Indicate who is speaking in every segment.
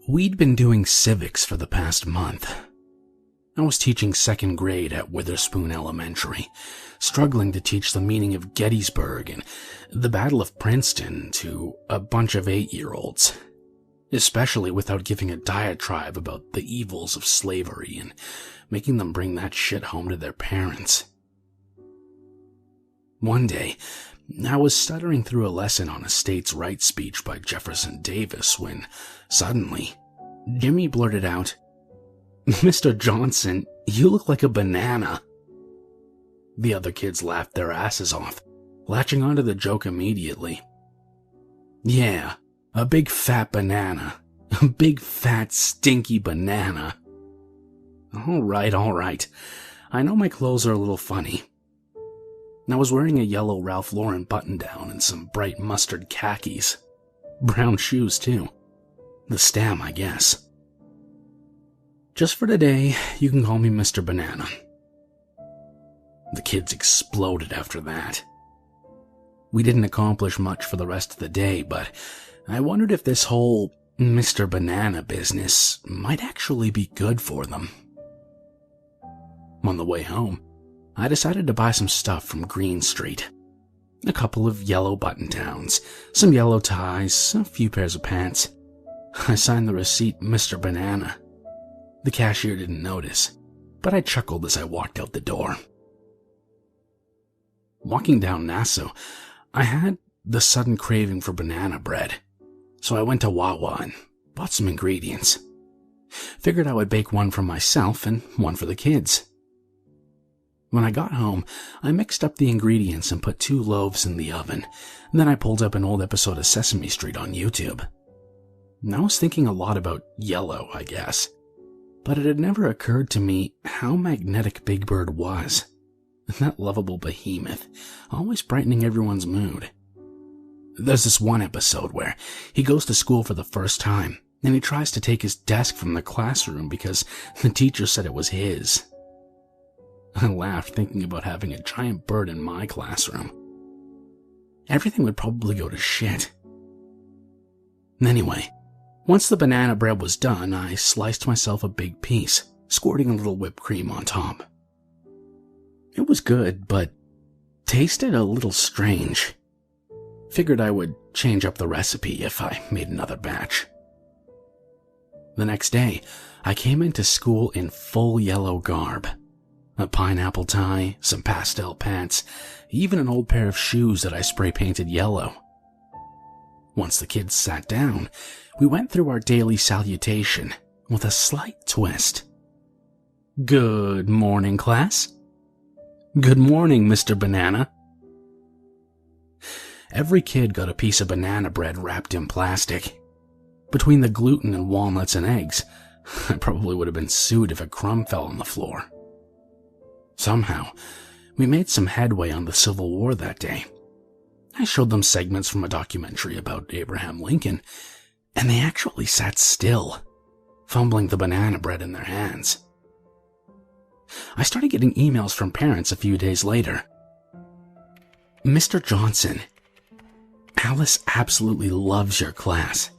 Speaker 1: We'd been doing civics for the past month. I was teaching second grade at Witherspoon Elementary, struggling to teach the meaning of Gettysburg and the Battle of Princeton to a bunch of 8-year-olds, especially without giving a diatribe about the evils of slavery and making them bring that shit home to their parents. One day, I was stuttering through a lesson on a states' rights speech by Jefferson Davis when, suddenly, Jimmy blurted out, "Mr. Johnson, you look like a banana." The other kids laughed their asses off, latching onto the joke immediately. "Yeah, a big fat banana. A big fat stinky banana." All right. I know my clothes are a little funny. I was wearing a yellow Ralph Lauren button-down and some bright mustard khakis. Brown shoes, too. The stam, I guess. Just for today, you can call me Mr. Banana. The kids exploded after that. We didn't accomplish much for the rest of the day, but I wondered if this whole Mr. Banana business might actually be good for them. On the way home, I decided to buy some stuff from Green Street. A couple of yellow button-downs, some yellow ties, a few pairs of pants. I signed the receipt Mr. Banana. The cashier didn't notice, but I chuckled as I walked out the door. Walking down Nassau, I had the sudden craving for banana bread, so I went to Wawa and bought some ingredients. Figured I would bake one for myself and one for the kids. When I got home, I mixed up the ingredients and put 2 loaves in the oven. Then I pulled up an old episode of Sesame Street on YouTube. I was thinking a lot about Yellow, I guess, but it had never occurred to me how magnetic Big Bird was. That lovable behemoth, always brightening everyone's mood. There's this one episode where he goes to school for the first time, and he tries to take his desk from the classroom because the teacher said it was his. I laughed thinking about having a giant bird in my classroom. Everything would probably go to shit. Anyway, once the banana bread was done, I sliced myself a big piece, squirting a little whipped cream on top. It was good, but tasted a little strange. Figured I would change up the recipe if I made another batch. The next day, I came into school in full yellow garb. A pineapple tie, some pastel pants, even an old pair of shoes that I spray-painted yellow. Once the kids sat down, we went through our daily salutation with a slight twist. "Good morning, class." "Good morning, Mr. Banana." Every kid got a piece of banana bread wrapped in plastic. Between the gluten and walnuts and eggs, I probably would have been sued if a crumb fell on the floor. Somehow, we made some headway on the Civil War that day. I showed them segments from a documentary about Abraham Lincoln, and they actually sat still, fumbling the banana bread in their hands. I started getting emails from parents a few days later. "Mr. Johnson, Alice absolutely loves your class.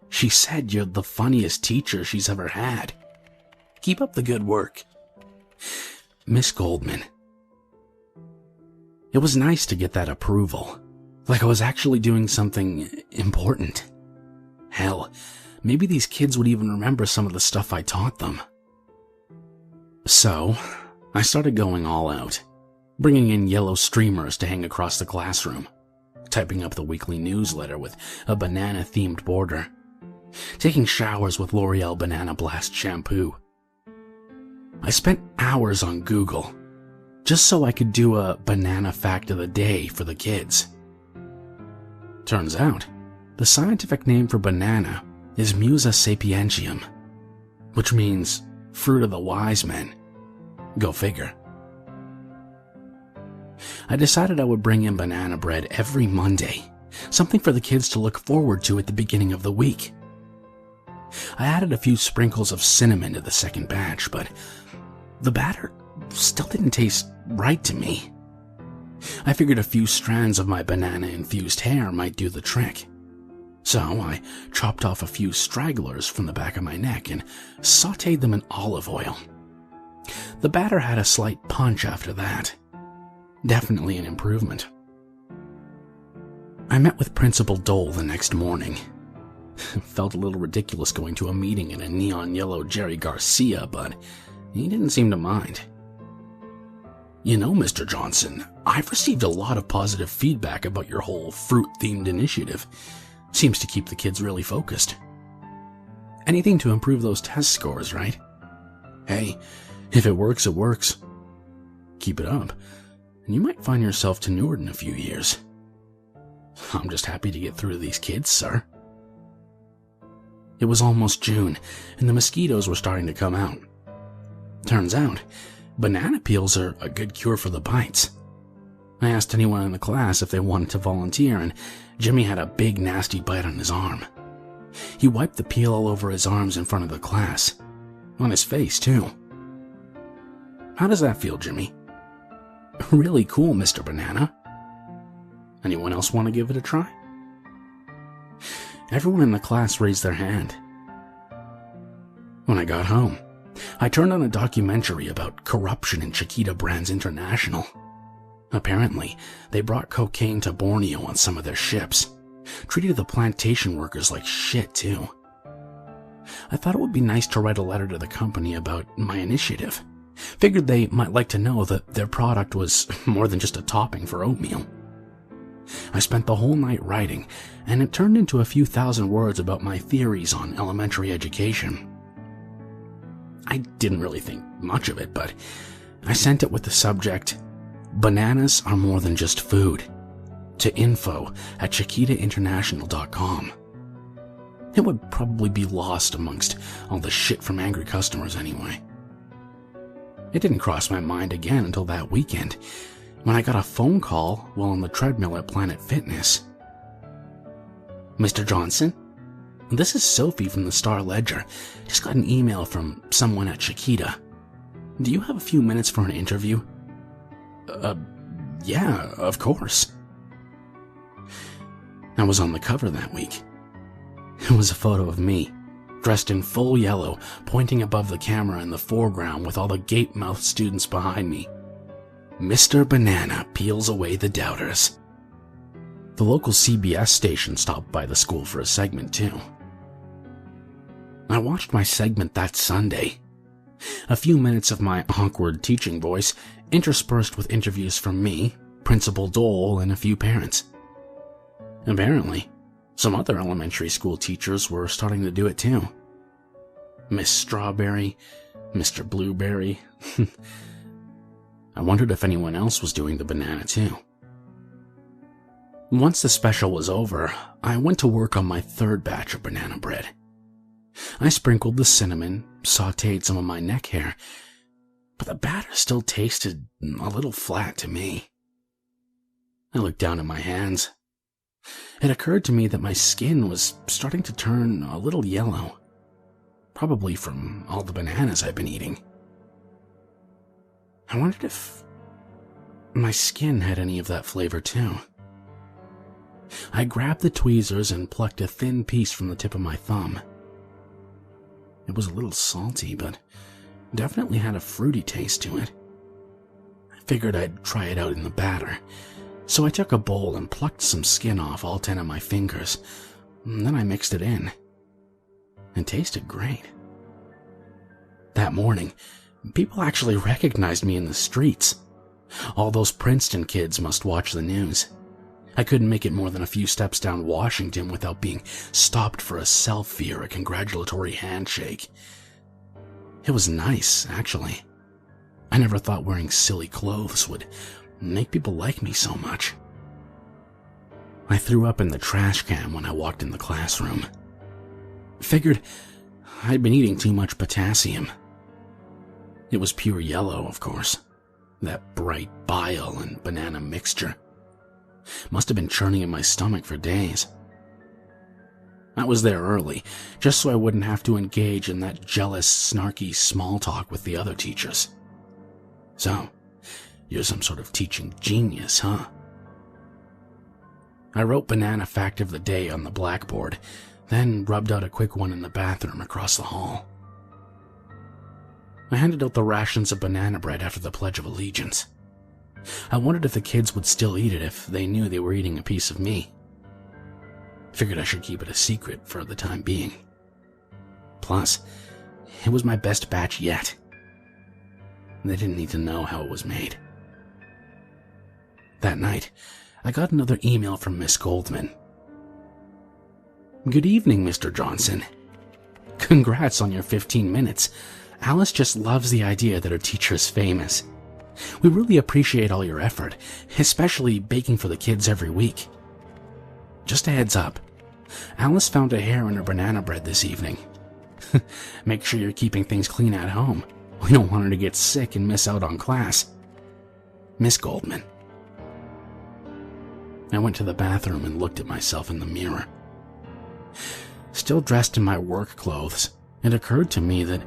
Speaker 1: She said you're the funniest teacher she's ever had. Keep up the good work. Miss Goldman." It was nice to get that approval, like I was actually doing something important. Hell, maybe these kids would even remember some of the stuff I taught them. So, I started going all out, bringing in yellow streamers to hang across the classroom, typing up the weekly newsletter with a banana-themed border, taking showers with L'Oreal Banana Blast shampoo. I spent hours on Google, just so I could do a banana fact of the day for the kids. Turns out, the scientific name for banana is Musa sapientium, which means fruit of the wise men. Go figure. I decided I would bring in banana bread every Monday, something for the kids to look forward to at the beginning of the week. I added a few sprinkles of cinnamon to the second batch, but the batter still didn't taste right to me. I figured a few strands of my banana-infused hair might do the trick. So I chopped off a few stragglers from the back of my neck and sautéed them in olive oil. The batter had a slight punch after that. Definitely an improvement. I met with Principal Dole the next morning. Felt a little ridiculous going to a meeting in a neon yellow Jerry Garcia, but he didn't seem to mind. You know, Mr. Johnson, I've received a lot of positive feedback about your whole fruit-themed initiative. Seems to keep the kids really focused. Anything to improve those test scores, right? Hey, if it works, it works. Keep it up, and you might find yourself tenured in a few years. I'm just happy to get through to these kids, sir. It was almost June, and the mosquitoes were starting to come out. Turns out, banana peels are a good cure for the bites. I asked anyone in the class if they wanted to volunteer, and Jimmy had a big nasty bite on his arm. He wiped the peel all over his arms in front of the class. On his face, too. How does that feel, Jimmy? Really cool, Mr. Banana. Anyone else want to give it a try? Everyone in the class raised their hand. When I got home, I turned on a documentary about corruption in Chiquita Brands International. Apparently, they brought cocaine to Borneo on some of their ships. Treated the plantation workers like shit, too. I thought it would be nice to write a letter to the company about my initiative. Figured they might like to know that their product was more than just a topping for oatmeal. I spent the whole night writing, and it turned into a few thousand words about my theories on elementary education. I didn't really think much of it, but I sent it with the subject, "Bananas are more than just food," to info@chiquitainternational.com. It would probably be lost amongst all the shit from angry customers anyway. It didn't cross my mind again until that weekend, when I got a phone call while on the treadmill at Planet Fitness. Mr. Johnson, this is Sophie from the Star Ledger. Just got an email from someone at Chiquita. Do you have a few minutes for an interview? Yeah, of course. I was on the cover that week. It was a photo of me, dressed in full yellow, pointing above the camera in the foreground with all the gape-mouthed students behind me. Mr. Banana peels away the doubters. The local CBS station stopped by the school for a segment too. I watched my segment that Sunday. A few minutes of my awkward teaching voice, interspersed with interviews from me, Principal Dole, and a few parents. Apparently, some other elementary school teachers were starting to do it too. Miss Strawberry, Mr. Blueberry. I wondered if anyone else was doing the banana too. Once the special was over, I went to work on my third batch of banana bread. I sprinkled the cinnamon, sautéed some of my neck hair, but the batter still tasted a little flat to me. I looked down at my hands. It occurred to me that my skin was starting to turn a little yellow, probably from all the bananas I've been eating. I wondered if my skin had any of that flavor too. I grabbed the tweezers and plucked a thin piece from the tip of my thumb. It was a little salty, but definitely had a fruity taste to it. I figured I'd try it out in the batter, so I took a bowl and plucked some skin off all 10 of my fingers. And then I mixed it in. It tasted great. That morning, people actually recognized me in the streets. All those Princeton kids must watch the news. I couldn't make it more than a few steps down Washington without being stopped for a selfie or a congratulatory handshake. It was nice, actually. I never thought wearing silly clothes would make people like me so much. I threw up in the trash can when I walked in the classroom. Figured I'd been eating too much potassium. It was pure yellow, of course. That bright bile and banana mixture. Must have been churning in my stomach for days. I was there early, just so I wouldn't have to engage in that jealous, snarky small talk with the other teachers. So, you're some sort of teaching genius, huh? I wrote banana fact of the day on the blackboard, then rubbed out a quick one in the bathroom across the hall. I handed out the rations of banana bread after the Pledge of Allegiance. I wondered if the kids would still eat it if they knew they were eating a piece of me. Figured I should keep it a secret for the time being. Plus, it was my best batch yet. They didn't need to know how it was made. That night, I got another email from Miss Goldman. "Good evening, Mr. Johnson. Congrats on your 15 minutes. Alice just loves the idea that her teacher is famous. We really appreciate all your effort, especially baking for the kids every week. Just a heads up, Alice found a hair in her banana bread this evening. Make sure you're keeping things clean at home. We don't want her to get sick and miss out on class. Miss Goldman." I went to the bathroom and looked at myself in the mirror. Still dressed in my work clothes, it occurred to me that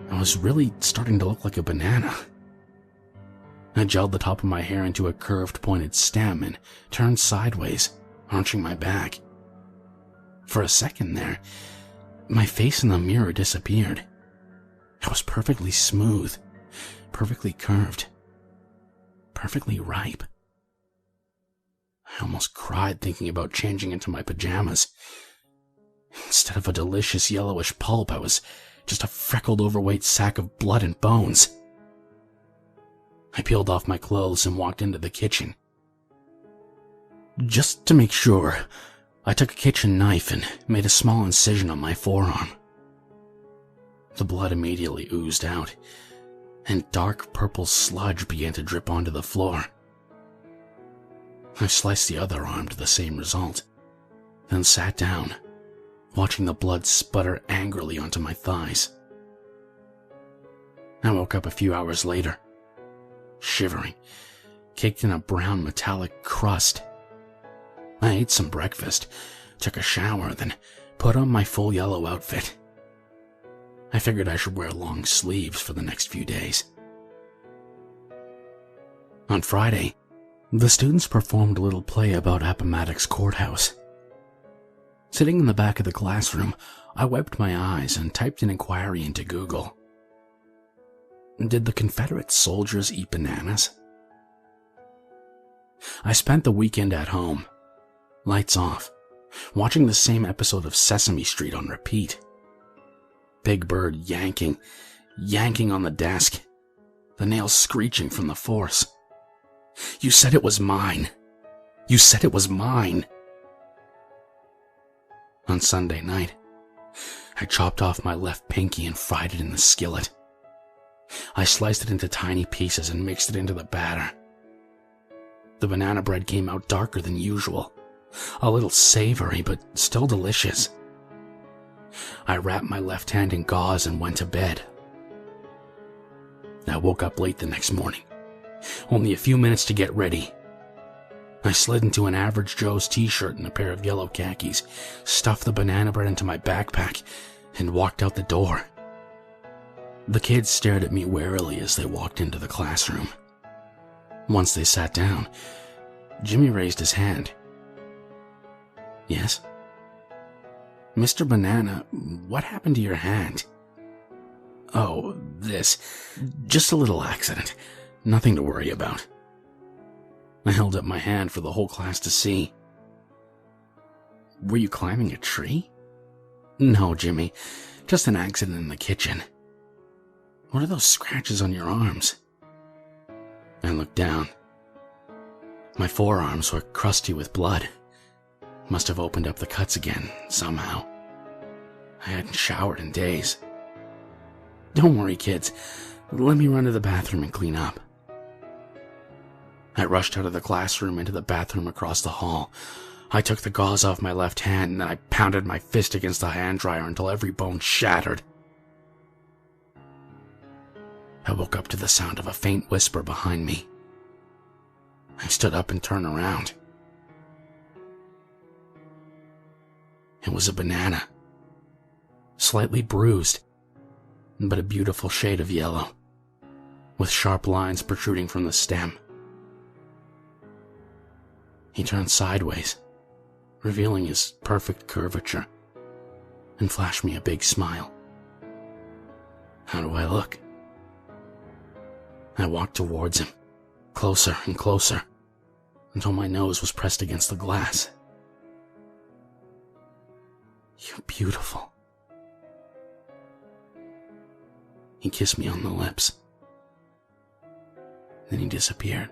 Speaker 1: I was really starting to look like a banana. I gelled the top of my hair into a curved, pointed stem and turned sideways, arching my back. For a second there, my face in the mirror disappeared. It was perfectly smooth, perfectly curved, perfectly ripe. I almost cried thinking about changing into my pajamas. Instead of a delicious yellowish pulp, I was just a freckled, overweight sack of blood and bones. I peeled off my clothes and walked into the kitchen. Just to make sure, I took a kitchen knife and made a small incision on my forearm. The blood immediately oozed out, and dark purple sludge began to drip onto the floor. I sliced the other arm to the same result, then sat down, watching the blood sputter angrily onto my thighs. I woke up a few hours later, shivering, caked in a brown metallic crust. I ate some breakfast, took a shower, then put on my full yellow outfit. I figured I should wear long sleeves for the next few days. On Friday, the students performed a little play about Appomattox Courthouse. Sitting in the back of the classroom, I wiped my eyes and typed an inquiry into Google. Did the Confederate soldiers eat bananas? I spent the weekend at home, lights off, watching the same episode of Sesame Street on repeat. Big Bird yanking on the desk, the nails screeching from the force. "You said it was mine. You said it was mine." On Sunday night, I chopped off my left pinky and fried it in the skillet. I sliced it into tiny pieces and mixed it into the batter. The banana bread came out darker than usual, a little savory but still delicious. I wrapped my left hand in gauze and went to bed. I woke up late the next morning, only a few minutes to get ready. I slid into an average Joe's t-shirt and a pair of yellow khakis, stuffed the banana bread into my backpack, and walked out the door. The kids stared at me warily as they walked into the classroom. Once they sat down, Jimmy raised his hand. "Yes?" "Mr. Banana, what happened to your hand?" "Oh, this. Just a little accident. Nothing to worry about." I held up my hand for the whole class to see. "Were you climbing a tree?" "No, Jimmy. Just an accident in the kitchen." "What are those scratches on your arms?" I looked down. My forearms were crusty with blood. Must have opened up the cuts again, somehow. I hadn't showered in days. "Don't worry, kids. Let me run to the bathroom and clean up." I rushed out of the classroom into the bathroom across the hall. I took the gauze off my left hand and then I pounded my fist against the hand dryer until every bone shattered. I woke up to the sound of a faint whisper behind me. I stood up and turned around. It was a banana, slightly bruised, but a beautiful shade of yellow, with sharp lines protruding from the stem. He turned sideways, revealing his perfect curvature, and flashed me a big smile. How do I look? I walked towards him, closer and closer, until my nose was pressed against the glass. You're beautiful. He kissed me on the lips. Then he disappeared.